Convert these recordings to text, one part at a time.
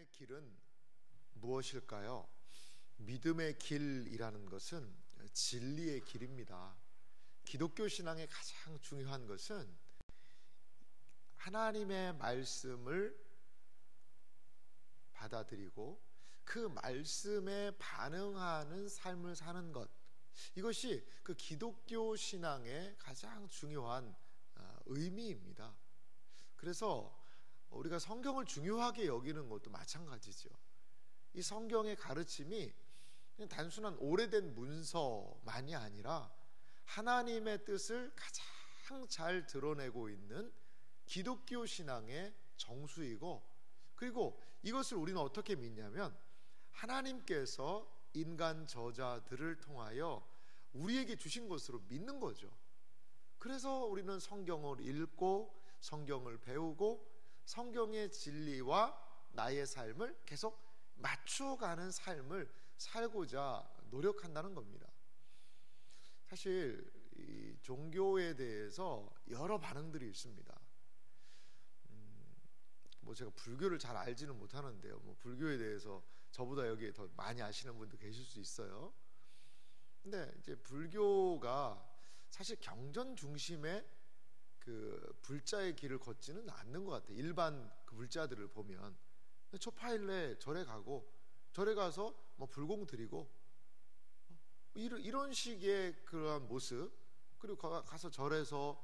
믿음의 길은 무엇일까요? 믿음의 길이라는 것은 진리의 길입니다. 기독교 신앙의 가장 중요한 것은 하나님의 말씀을 받아들이고 그 말씀에 반응하는 삶을 사는 것, 이것이 그 기독교 신앙의 가장 중요한 의미입니다. 그래서 우리가 성경을 중요하게 여기는 것도 마찬가지죠. 이 성경의 가르침이 그냥 단순한 오래된 문서만이 아니라 하나님의 뜻을 가장 잘 드러내고 있는 기독교 신앙의 정수이고, 그리고 이것을 우리는 어떻게 믿냐면 하나님께서 인간 저자들을 통하여 우리에게 주신 것으로 믿는 거죠. 그래서 우리는 성경을 읽고 성경을 배우고 성경의 진리와 나의 삶을 계속 맞춰가는 삶을 살고자 노력한다는 겁니다. 사실 이 종교에 대해서 여러 반응들이 있습니다. 제가 불교를 잘 알지는 못하는데요. 불교에 대해서 저보다 여기에 더 많이 아시는 분도 계실 수 있어요. 근데 이제 불교가 사실 경전 중심의 그 불자의 길을 걷지는 않는 것 같아요. 일반 그 불자들을 보면 초파일래 절에 가고 절에 가서 불공 드리고 이런 식의 그러한 모습, 그리고 가서 절에서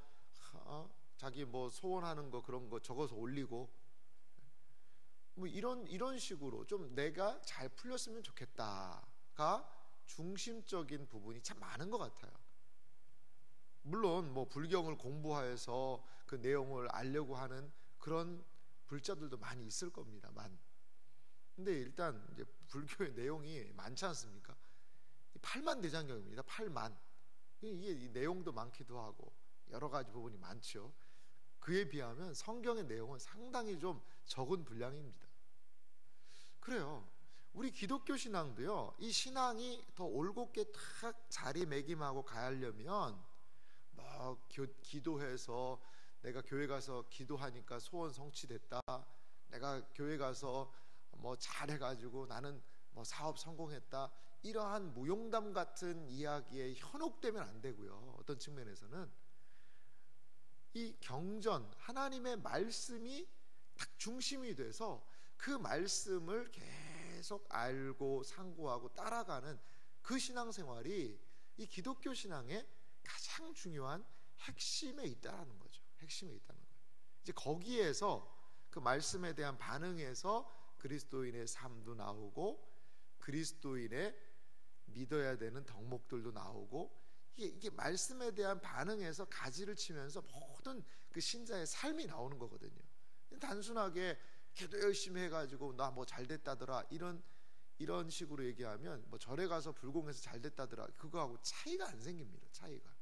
자기 소원하는 거 그런 거 적어서 올리고 이런 식으로 좀 내가 잘 풀렸으면 좋겠다가 중심적인 부분이 참 많은 것 같아요. 물론 불경을 공부해서 그 내용을 알려고 하는 그런 불자들도 많이 있을 겁니다만, 근데 일단 이제 불교의 내용이 많지 않습니까? 8만 대장경입니다. 8만. 이게 내용도 많기도 하고 여러 가지 부분이 많죠. 그에 비하면 성경의 내용은 상당히 좀 적은 분량입니다. 그래요. 우리 기독교 신앙도요, 이 신앙이 더 올곧게 탁 자리매김하고 가려면 기도해서 내가 교회 가서 기도하니까 소원 성취됐다, 내가 교회 가서 잘해가지고 나는 사업 성공했다, 이러한 무용담 같은 이야기에 현혹되면 안 되고요. 어떤 측면에서는 이 경전, 하나님의 말씀이 딱 중심이 돼서 그 말씀을 계속 알고 상고하고 따라가는 그 신앙생활이 이 기독교 신앙의 가장 중요한 핵심에 있다는 거죠. 핵심에 있다는 거예요. 이제 거기에서 그 말씀에 대한 반응에서 그리스도인의 삶도 나오고 그리스도인의 믿어야 되는 덕목들도 나오고, 이게 말씀에 대한 반응에서 가지를 치면서 모든 그 신자의 삶이 나오는 거거든요. 단순하게 기도 열심히 해가지고 나 잘 됐다더라 이런 식으로 얘기하면 절에 가서 불공해서 잘 됐다더라, 그거하고 차이가 안 생깁니다. 차이가.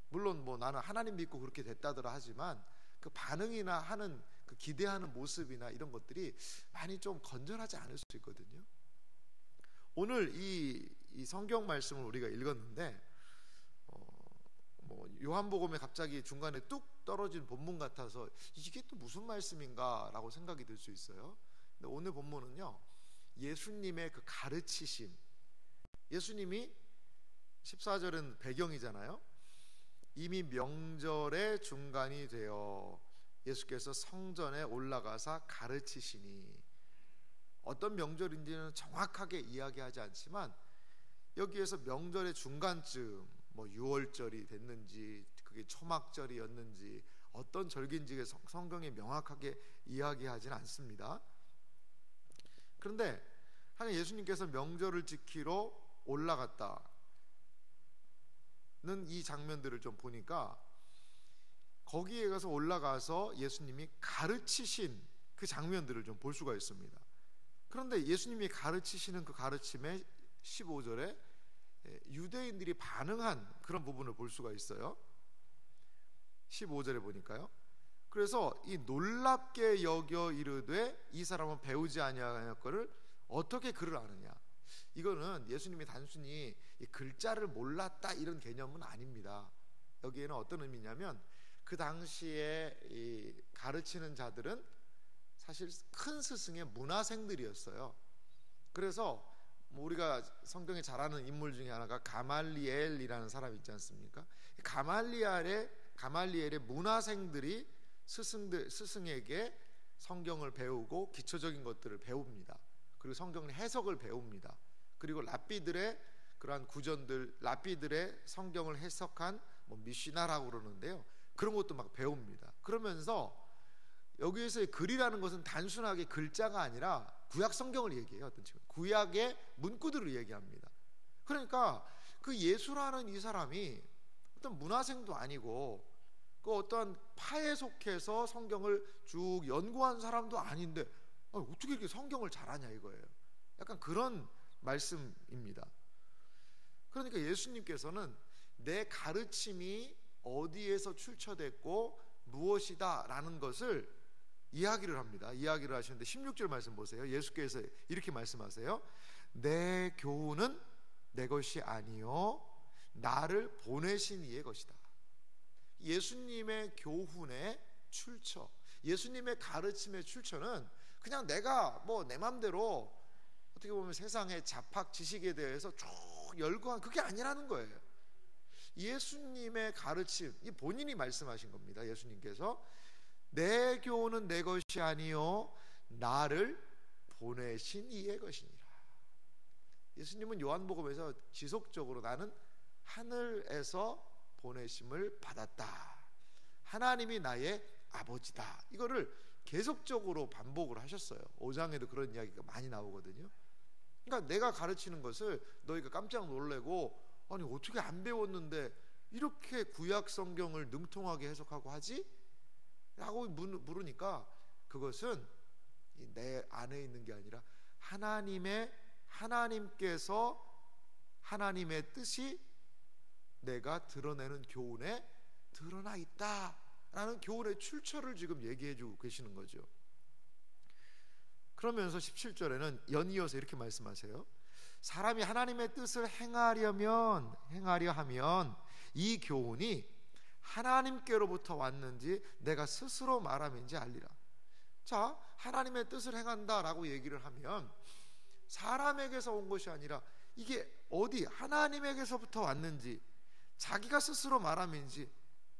물론 나는 하나님 믿고 그렇게 됐다더라 하지만 그 반응이나 하는 그 기대하는 모습이나 이런 것들이 많이 좀 건전하지 않을 수 있거든요. 오늘 이 성경 말씀을 우리가 읽었는데 요한복음에 갑자기 중간에 뚝 떨어진 본문 같아서 이게 또 무슨 말씀인가 라고 생각이 들 수 있어요. 근데 오늘 본문은요, 예수님의 그 가르치심, 예수님이 14절은 배경이잖아요. 이미 명절의 중간이 되어 예수께서 성전에 올라가사 가르치시니, 어떤 명절인지는 정확하게 이야기하지 않지만 여기에서 명절의 중간쯤 6월절이 됐는지 그게 초막절이었는지 어떤 절기인지 성경이 명확하게 이야기하지는 않습니다. 그런데 하나님 예수님께서 명절을 지키러 올라갔다는 이 장면들을 좀 보니까 거기에 가서 올라가서 예수님이 가르치신 그 장면들을 좀 볼 수가 있습니다. 그런데 예수님이 가르치시는 그 가르침에 15절에 유대인들이 반응한 그런 부분을 볼 수가 있어요. 15절에 보니까요, 그래서 이 놀랍게 여겨 이르되 이 사람은 배우지 아니하였거늘 어떻게 글을 아느냐. 이거는 예수님이 단순히 이 글자를 몰랐다 이런 개념은 아닙니다. 여기에는 어떤 의미냐면 그 당시에 이 가르치는 자들은 사실 큰 스승의 문화생들이었어요. 그래서 우리가 성경에 잘 아는 인물 중에 하나가 가말리엘이라는 사람이 있지 않습니까? 가말리엘의 문화생들이 스승에게 성경을 배우고 기초적인 것들을 배웁니다. 그리고 성경 해석을 배웁니다. 그리고 랍비들의 그러한 구전들, 랍비들의 성경을 해석한 미시나라고 그러는데요, 그런 것도 막 배웁니다. 그러면서 여기에서의 글이라는 것은 단순하게 글자가 아니라 구약 성경을 얘기해요. 어떤 친구 구약의 문구들을 얘기합니다. 그러니까 그 예수라는 이 사람이 어떤 문화생도 아니고 그 어떤 파에 속해서 성경을 쭉 연구한 사람도 아닌데 어떻게 이렇게 성경을 잘하냐 이거예요. 약간 그런 말씀입니다. 그러니까 예수님께서는 내 가르침이 어디에서 출처됐고 무엇이다 라는 것을 이야기를 합니다. 이야기를 하시는데 16절 말씀 보세요. 예수께서 이렇게 말씀하세요. 내 교훈은 내 것이 아니요 나를 보내신 이의 것이다. 예수님의 교훈의 출처, 예수님의 가르침의 출처는 그냥 내가 내 맘대로 어떻게 보면 세상의 잡학 지식에 대해서 쭉 열거한 그게 아니라는 거예요. 예수님의 가르침, 이 본인이 말씀하신 겁니다. 예수님께서 내 교훈은 내 것이 아니요 나를 보내신 이의 것이니라. 예수님은 요한복음에서 지속적으로 나는 하늘에서 보내심을 받았다, 하나님이 나의 아버지다, 이거를 계속적으로 반복을 하셨어요. 5장에도 그런 이야기가 많이 나오거든요. 그러니까 내가 가르치는 것을 너희가 깜짝 놀래고 아니 어떻게 안 배웠는데 이렇게 구약 성경을 능통하게 해석하고 하지? 라고 물으니까 그것은 내 안에 있는 게 아니라 하나님께서 하나님의 뜻이 내가 드러내는 교훈에 드러나 있다라는 교훈의 출처를 지금 얘기해 주고 계시는 거죠. 그러면서 17절에는 연이어서 이렇게 말씀하세요. 사람이 하나님의 뜻을 행하려 하면 이 교훈이 하나님께로부터 왔는지 내가 스스로 말함인지 알리라. 자, 하나님의 뜻을 행한다라고 얘기를 하면 사람에게서 온 것이 아니라 이게 어디 하나님에게서부터 왔는지 자기가 스스로 말함인지,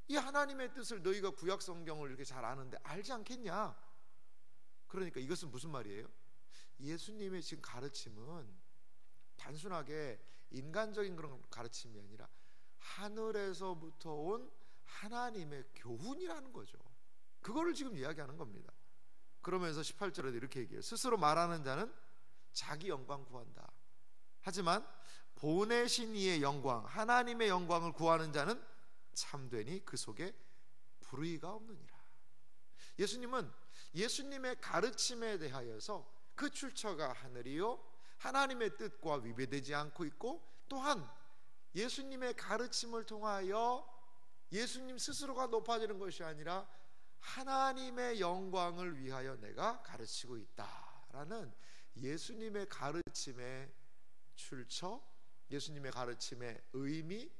이 하나님의 뜻을 너희가 구약 성경을 이렇게 잘 아는데 알지 않겠냐? 그러니까 이것은 무슨 말이에요? 예수님의 지금 가르침은 단순하게 인간적인 그런 가르침이 아니라 하늘에서부터 온 하나님의 교훈이라는 거죠. 그거를 지금 이야기하는 겁니다. 그러면서 18절에 이렇게 얘기해요. 스스로 말하는 자는 자기 영광 구한다. 하지만 보내신 이의 영광, 하나님의 영광을 구하는 자는 참되니 그 속에 불의가 없느니라. 예수님은 예수님의 가르침에 대하여서 그 출처가 하늘이요 하나님의 뜻과 위배되지 않고 있고, 또한 예수님의 가르침을 통하여 예수님 스스로가 높아지는 것이 아니라 하나님의 영광을 위하여 내가 가르치고 있다라는 예수님의 가르침의 출처, 예수님의 가르침의 의미,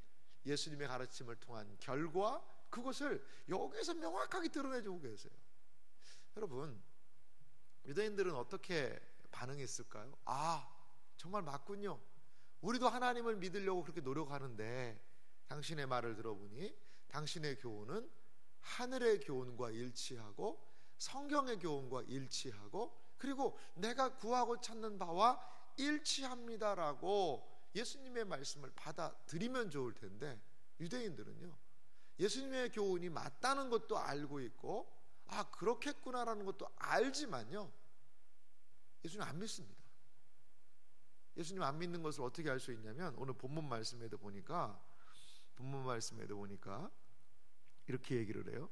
예수님의 가르침을 통한 결과, 그것을 여기서 명확하게 드러내주고 계세요. 여러분, 유대인들은 어떻게 반응했을까요? 아, 정말 맞군요. 우리도 하나님을 믿으려고 그렇게 노력하는데 당신의 말을 들어보니 당신의 교훈은 하늘의 교훈과 일치하고 성경의 교훈과 일치하고 그리고 내가 구하고 찾는 바와 일치합니다라고 예수님의 말씀을 받아들이면 좋을 텐데, 유대인들은요 예수님의 교훈이 맞다는 것도 알고 있고 그렇겠구나라는 것도 알지만요 예수님 안 믿습니다. 예수님 안 믿는 것을 어떻게 알 수 있냐면 오늘 본문 말씀에도 보니까 이렇게 얘기를 해요.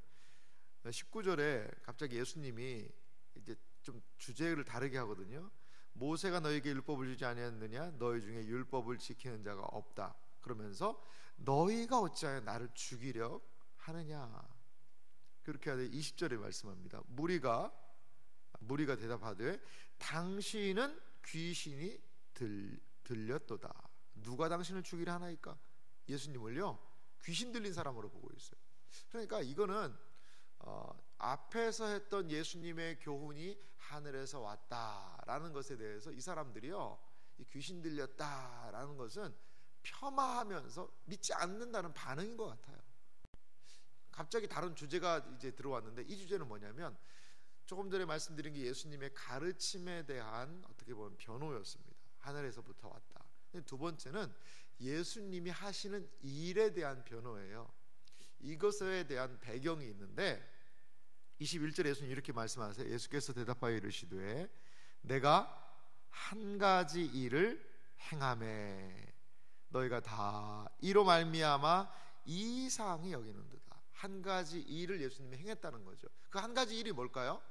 19절에 갑자기 예수님이 이제 좀 주제를 다르게 하거든요. 모세가 너에게 율법을 주지 아니하였느냐? 너희 중에 율법을 지키는 자가 없다. 그러면서 너희가 어찌하여 나를 죽이려 하느냐? 그렇게 하되 20절에 말씀합니다. 무리가 대답하되 당신은 귀신이 들렸도다. 누가 당신을 죽이려 하나이까? 예수님을요 귀신 들린 사람으로 보고 있어요. 그러니까 이거는 앞에서 했던 예수님의 교훈이 하늘에서 왔다라는 것에 대해서 이 사람들이요, 이 귀신 들렸다라는 것은 폄하하면서 믿지 않는다는 반응인 것 같아요. 갑자기 다른 주제가 이제 들어왔는데, 이 주제는 뭐냐면 조금 전에 말씀드린 게 예수님의 가르침에 대한 어떻게 보면 변호였습니다. 하늘에서부터 왔다. 두 번째는 예수님이 하시는 일에 대한 변호예요. 이것에 대한 배경이 있는데 21절에 예수님 이렇게 말씀하세요. 예수께서 대답하여 이르시되 내가 한 가지 일을 행하매 너희가 다 이로 말미암아 이상히 여기는도다. 한 가지 일을 예수님이 행했다는 거죠. 그 한 가지 일이 뭘까요?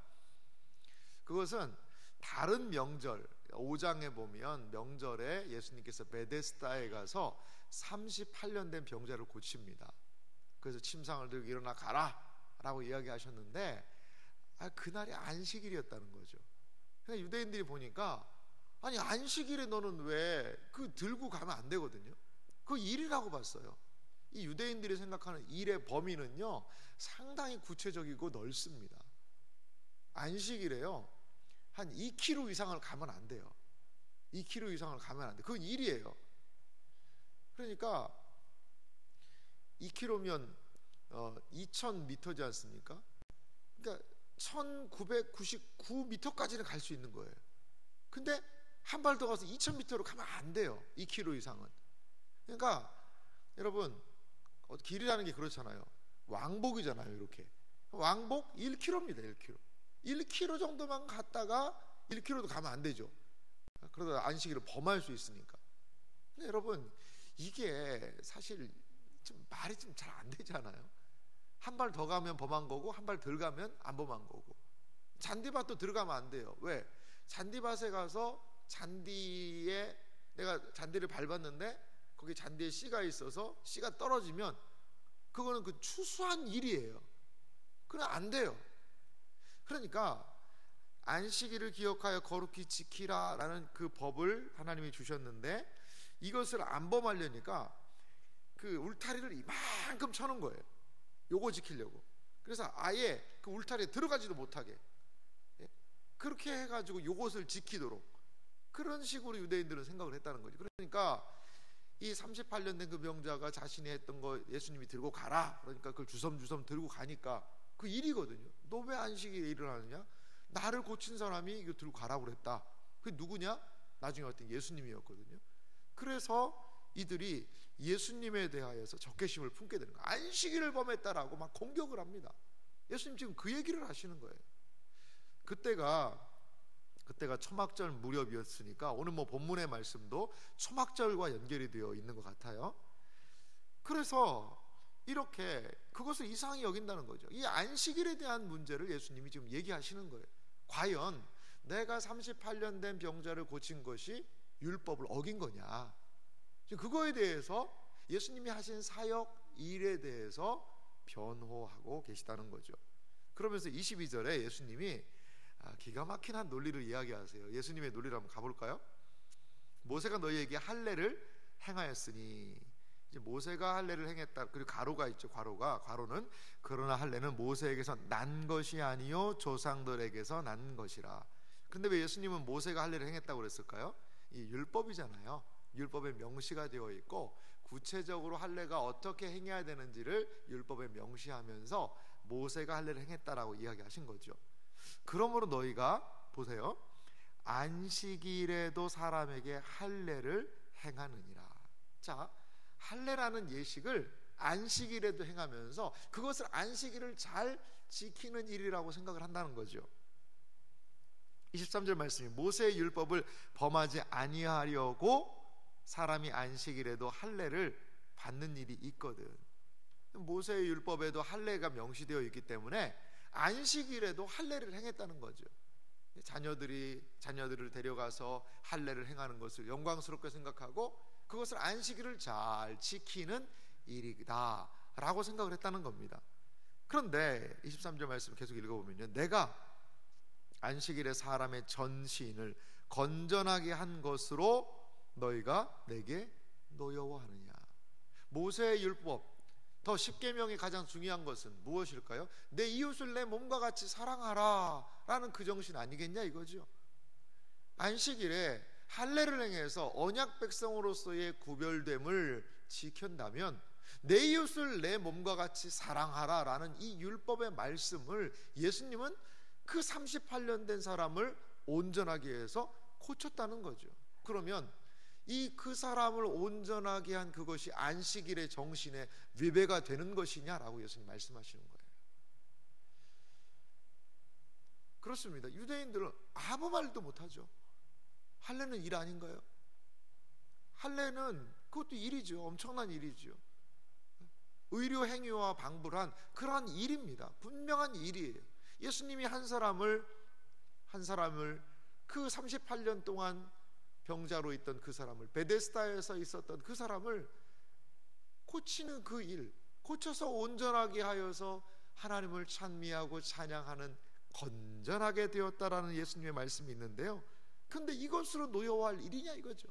그것은 다른 명절 5장에 보면 명절에 예수님께서 베데스다에 가서 38년 된 병자를 고칩니다. 그래서 침상을 들고 일어나 가라 라고 이야기하셨는데 그날이 안식일이었다는 거죠. 그러니까 유대인들이 보니까 아니 안식일에 너는 왜 그 들고 가면 안 되거든요. 그 일이라고 봤어요. 이 유대인들이 생각하는 일의 범위는요 상당히 구체적이고 넓습니다. 안식일에요 한 2km 이상을 가면 안 돼요. 2km 이상을 가면 안 돼. 그건 일이에요. 그러니까 2km면 2000m지 않습니까? 그러니까 1999m까지는 갈 수 있는 거예요. 근데 한 발 더 가서 2000m로 가면 안 돼요. 2km 이상은. 그러니까 여러분 길이라는 게 그렇잖아요. 왕복이잖아요. 이렇게 왕복 1km입니다. 1km 1km 정도만 갔다가 1km도 가면 안 되죠. 그러다 안식일을 범할 수 있으니까. 근데 여러분 이게 사실 좀 말이 좀 잘 안 되잖아요. 한 발 더 가면 범한 거고 한 발 덜 가면 안 범한 거고. 잔디밭도 들어가면 안 돼요. 왜? 잔디밭에 가서 잔디에 내가 잔디를 밟았는데 거기 잔디에 씨가 있어서 씨가 떨어지면 그거는 그 추수한 일이에요. 그건 안 돼요. 그러니까 안식일을 기억하여 거룩히 지키라 라는 그 법을 하나님이 주셨는데 이것을 안 범하려니까 그 울타리를 이만큼 쳐놓은 거예요. 요거 지키려고. 그래서 아예 그 울타리에 들어가지도 못하게 그렇게 해가지고 요것을 지키도록 그런 식으로 유대인들은 생각을 했다는 거죠. 그러니까 이 38년 된 그 병자가 자신이 했던 거 예수님이 들고 가라 그러니까 그걸 주섬주섬 들고 가니까 그 일이거든요. 너 왜 안식일에 일을 하느냐? 나를 고친 사람이 이거 들고 가라고 그랬다. 그게 누구냐? 나중에 어떤 예수님이었거든요. 그래서 이들이 예수님에 대하여서 적개심을 품게 되는 거예요. 안식일을 범했다라고 막 공격을 합니다. 예수님 지금 그 얘기를 하시는 거예요. 그때가 초막절 무렵이었으니까 오늘 뭐 본문의 말씀도 초막절과 연결이 되어 있는 것 같아요. 그래서 이렇게 그것을 이상히 여긴다는 거죠. 이 안식일에 대한 문제를 예수님이 지금 얘기하시는 거예요. 과연 내가 38년 된 병자를 고친 것이 율법을 어긴 거냐? 그거에 대해서 예수님이 하신 사역 일에 대해서 변호하고 계시다는 거죠. 그러면서 22절에 예수님이 기가 막힌 한 논리를 이야기하세요. 예수님의 논리를 한번 가볼까요? 모세가 너희에게 할례를 행하였으니 이제 모세가 할례를 행했다. 그리고 가로가 있죠. 가로는 그러나 할례는 모세에게서 난 것이 아니요 조상들에게서 난 것이라. 그런데 왜 예수님은 모세가 할례를 행했다고 그랬을까요? 이 율법이잖아요. 율법에 명시가 되어 있고 구체적으로 할례가 어떻게 행해야 되는지를 율법에 명시하면서 모세가 할례를 행했다라고 이야기하신 거죠. 그러므로 너희가 보세요. 안식일에도 사람에게 할례를 행하느니라. 자, 할례라는 예식을 안식일에도 행하면서 그것을 안식일을 잘 지키는 일이라고 생각을 한다는 거죠. 23절 말씀이 모세의 율법을 범하지 아니하려고 사람이 안식일에도 할례를 받는 일이 있거든. 모세의 율법에도 할례가 명시되어 있기 때문에 안식일에도 할례를 행했다는 거죠. 자녀들을 데려가서 할례를 행하는 것을 영광스럽게 생각하고 그것을 안식일을 잘 지키는 일이다 라고 생각을 했다는 겁니다. 그런데 23절 말씀을 계속 읽어보면요, 내가 안식일에 사람의 전신을 건전하게 한 것으로 너희가 내게 노여워하느냐. 모세의 율법 더 십계명이 가장 중요한 것은 무엇일까요? 내 이웃을 내 몸과 같이 사랑하라 라는 그 정신 아니겠냐 이거죠. 안식일에 할례를 행해서 언약 백성으로서의 구별됨을 지킨다면 내 이웃을 내 몸과 같이 사랑하라 라는 이 율법의 말씀을 예수님은 그 38년 된 사람을 온전하게 해서 고쳤다는 거죠. 그러면 그 사람을 온전하게 한 그것이 안식일의 정신에 위배가 되는 것이냐라고 예수님 말씀하시는 거예요. 그렇습니다. 유대인들은 아무 말도 못하죠. 할례는 일 아닌가요? 할례는 그것도 일이죠. 엄청난 일이죠. 의료 행위와 방불한 그러한 일입니다. 분명한 일이에요. 예수님이 한 사람을 그 38년 동안 병자로 있던 그 사람을, 베데스다에서 있었던 그 사람을 고치는 그 일, 고쳐서 온전하게 하여서 하나님을 찬미하고 찬양하는 건전하게 되었다라는 예수님의 말씀이 있는데요. 그런데 이것으로 노여워할 일이냐 이거죠.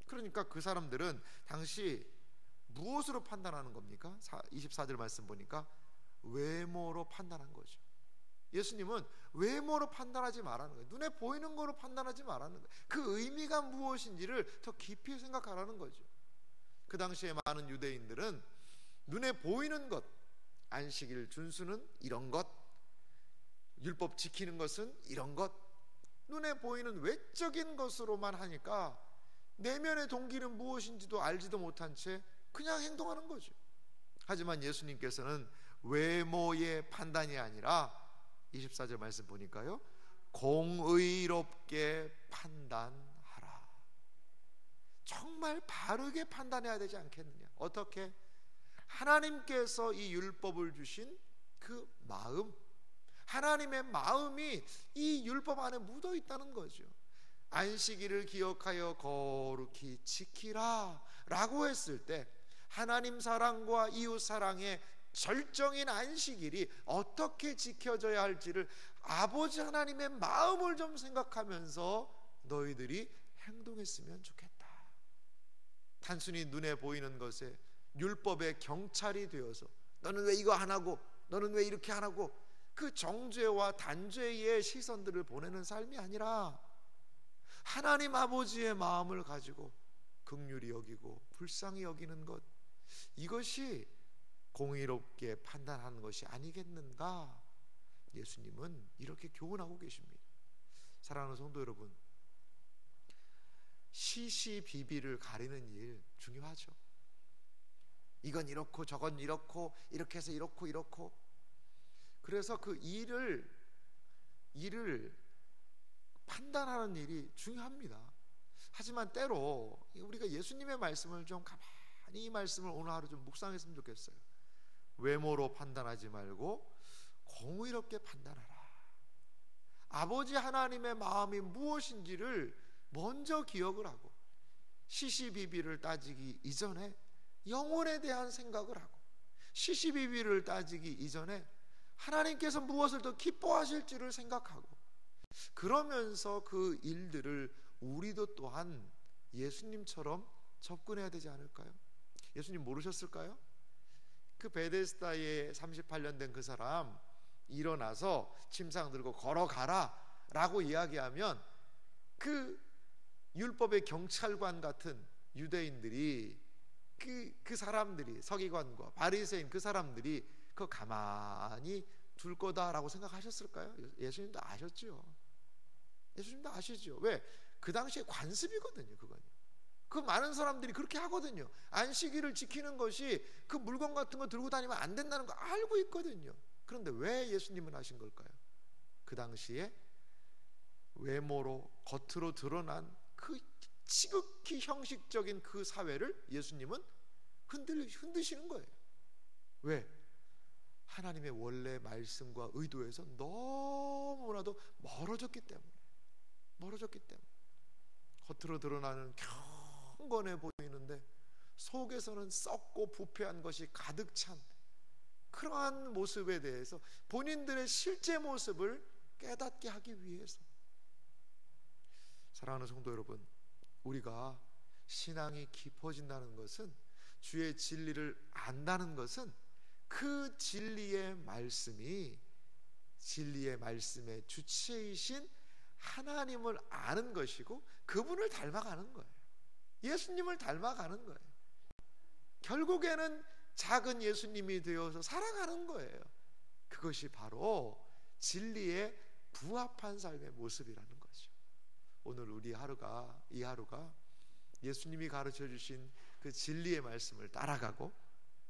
그러니까 그 사람들은 당시 무엇으로 판단하는 겁니까? 24절 말씀 보니까 외모로 판단한 거죠. 예수님은 외모로 판단하지 말라는 거예요. 눈에 보이는 거로 판단하지 말라는 거예요. 그 의미가 무엇인지를 더 깊이 생각하라는 거죠. 그 당시에 많은 유대인들은 눈에 보이는 것, 안식일 준수는 이런 것, 율법 지키는 것은 이런 것, 눈에 보이는 외적인 것으로만 하니까 내면의 동기는 무엇인지도 알지도 못한 채 그냥 행동하는 거죠. 하지만 예수님께서는 외모의 판단이 아니라 24절 말씀 보니까요, 공의롭게 판단하라. 정말 바르게 판단해야 되지 않겠느냐. 어떻게? 하나님께서 이 율법을 주신 그 마음, 하나님의 마음이 이 율법 안에 묻어 있다는 거죠. 안식일을 기억하여 거룩히 지키라 라고 했을 때 하나님 사랑과 이웃 사랑의 절정인 안식일이 어떻게 지켜져야 할지를 아버지 하나님의 마음을 좀 생각하면서 너희들이 행동했으면 좋겠다. 단순히 눈에 보이는 것에 율법의 경찰이 되어서 너는 왜 이거 안 하고, 너는 왜 이렇게 안 하고, 그 정죄와 단죄의 시선들을 보내는 삶이 아니라 하나님 아버지의 마음을 가지고 긍휼히 여기고 불쌍히 여기는 것, 이것이 공의롭게 판단하는 것이 아니겠는가? 예수님은 이렇게 교훈하고 계십니다. 사랑하는 성도 여러분, 시시비비를 가리는 일 중요하죠. 이건 이렇고 저건 이렇고 이렇게 해서 이렇고 그래서 그 일을 판단하는 일이 중요합니다. 하지만 때로 우리가 예수님의 말씀을 좀 가만히 이 말씀을 오늘 하루 좀 묵상했으면 좋겠어요. 외모로 판단하지 말고 공의롭게 판단하라. 아버지 하나님의 마음이 무엇인지를 먼저 기억을 하고 시시비비를 따지기 이전에 영혼에 대한 생각을 하고 시시비비를 따지기 이전에 하나님께서 무엇을 더 기뻐하실지를 생각하고 그러면서 그 일들을 우리도 또한 예수님처럼 접근해야 되지 않을까요? 예수님 모르셨을까요? 그 베데스다에 38년 된 그 사람 일어나서 침상 들고 걸어가라 라고 이야기하면 그 율법의 경찰관 같은 유대인들이 그 사람들이 서기관과 바리새인 그 사람들이 그거 가만히 둘 거다라고 생각하셨을까요? 예수님도 아셨죠. 예수님도 아시죠. 왜? 그 당시에 관습이거든요. 그건. 그 많은 사람들이 그렇게 하거든요. 안식일을 지키는 것이 그 물건 같은 거 들고 다니면 안 된다는 거 알고 있거든요. 그런데 왜 예수님은 하신 걸까요? 그 당시에 외모로 겉으로 드러난 그 지극히 형식적인 그 사회를 예수님은 흔드시는 거예요. 왜? 하나님의 원래 말씀과 의도에서 너무나도 멀어졌기 때문에. 겉으로 드러나는 경건해 보이는데 속에서는 썩고 부패한 것이 가득 찬 그러한 모습에 대해서 본인들의 실제 모습을 깨닫게 하기 위해서. 사랑하는 성도 여러분, 우리가 신앙이 깊어진다는 것은 주의 진리를 안다는 것은 그 진리의 말씀이 진리의 말씀의 주체이신 하나님을 아는 것이고 그분을 닮아가는 거예요. 예수님을 닮아가는 거예요. 결국에는 작은 예수님이 되어서 살아가는 거예요. 그것이 바로 진리에 부합한 삶의 모습이라는 거죠. 오늘 이 하루가 예수님이 가르쳐 주신 그 진리의 말씀을 따라가고,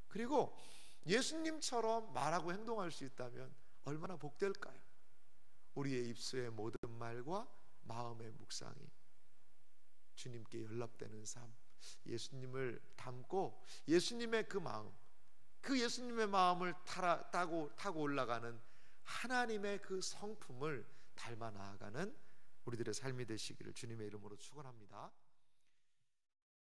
그리고 예수님처럼 말하고 행동할 수 있다면 얼마나 복될까요? 우리의 입술의 모든 말과 마음의 묵상이 주님께 연락되는 삶, 예수님을 닮고 예수님의 그 마음, 그 예수님의 마음을 타고 올라가는 하나님의 그 성품을 닮아 나아가는 우리들의 삶이 되시기를 주님의 이름으로 축원합니다.